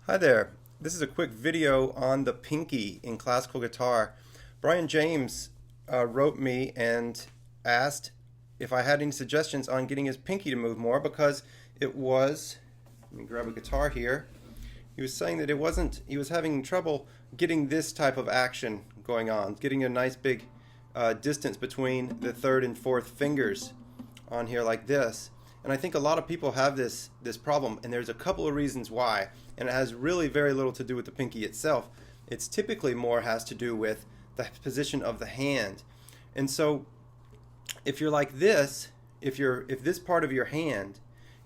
Hi there. This is a quick video on the pinky in classical guitar. Brian James wrote me and asked if I had any suggestions on getting his pinky to move more because it was, let me grab a guitar here. He was saying that he was having trouble getting this type of action going on, getting a nice big distance between the third and fourth fingers on here like this. And I think a lot of people have this problem, and there's a couple of reasons why, and it has really very little to do with the pinky itself. It's typically more has to do with the position of the hand. And so if you're like this, if this part of your hand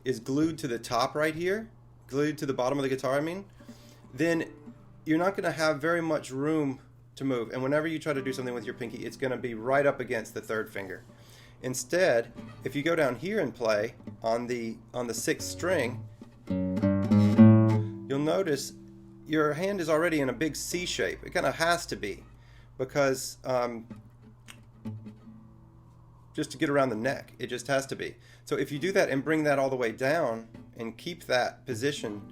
is glued to the top right here, glued to the bottom of the guitar, I mean, then you're not going to have very much room to move. And whenever you try to do something with your pinky, it's going to be right up against the third finger. Instead, if you go down here and play on the sixth string, you'll notice your hand is already in a big C shape. It kind of has to be, because just to get around the neck, it just has to be. So if you do that and bring that all the way down and keep that position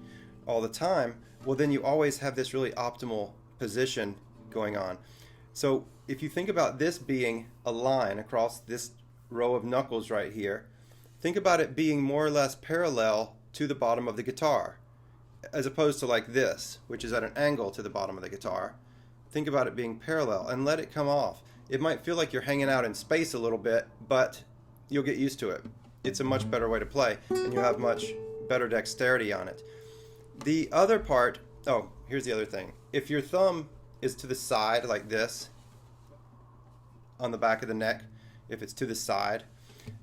all the time, well, then you always have this really optimal position going on. So if you think about this being a line across this row of knuckles right here, think about it being more or less parallel to the bottom of the guitar, as opposed to like this, which is at an angle to the bottom of the guitar. Think about it being parallel and let it come off. It might feel like you're hanging out in space a little bit, but you'll get used to it. It's a much better way to play, and you'll have much better dexterity on it. The other part, oh, here's the other thing. If your thumb is to the side like this, on the back of the neck, if it's to the side,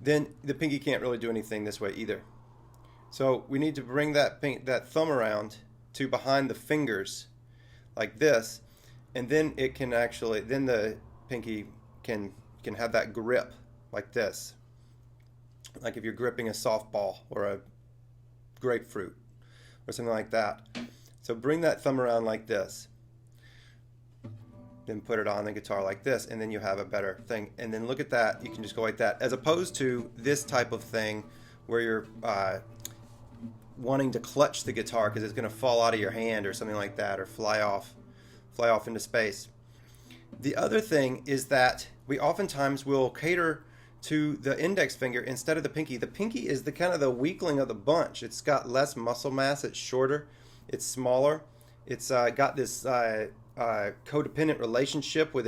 then the pinky can't really do anything this way either. So we need to bring that thumb around to behind the fingers like this, and then it can actually, then the pinky can have that grip like this, like if you're gripping a softball or a grapefruit or something like that. So bring that thumb around like this, then put it on the guitar like this, and then you have a better thing. And then look at that, you can just go like that, as opposed to this type of thing where you're wanting to clutch the guitar because it's going to fall out of your hand or something like that, or fly off into space. The other thing is that we oftentimes will cater to the index finger instead of the pinky. The pinky is the kind of the weakling of the bunch. It's got less muscle mass, it's shorter, it's smaller, it's got this codependent relationship with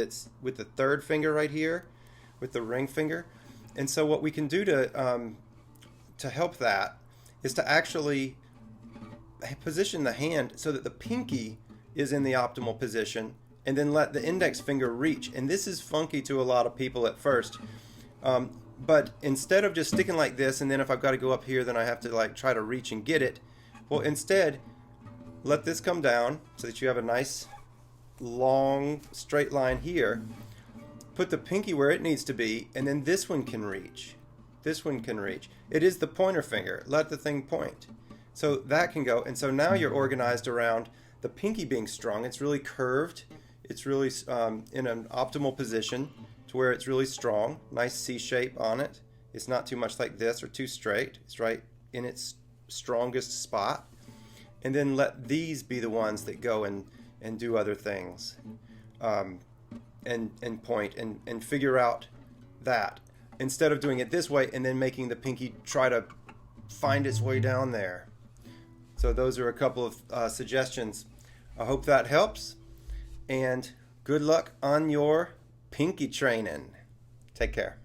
the third finger right here, with the ring finger. And so what we can do to help that is to actually position the hand so that the pinky is in the optimal position, and then let the index finger reach. And this is funky to a lot of people at first, but instead of just sticking like this, and then if I've got to go up here, then I have to like try to reach and get it. Well, instead, let this come down so that you have a nice long straight line here. Put the pinky where it needs to be, and then this one can reach. This one can reach. It is the pointer finger. Let the thing point. So that can go, and so now you're organized around the pinky being strong. It's really curved. It's really in an optimal position to where it's really strong. Nice C shape on it. It's not too much like this or too straight. It's right in its strongest spot. And then let these be the ones that go and do other things, and point and figure out that, instead of doing it this way and then making the pinky try to find its way down there. So those are a couple of suggestions. I hope that helps, and good luck on your pinky training. Take care.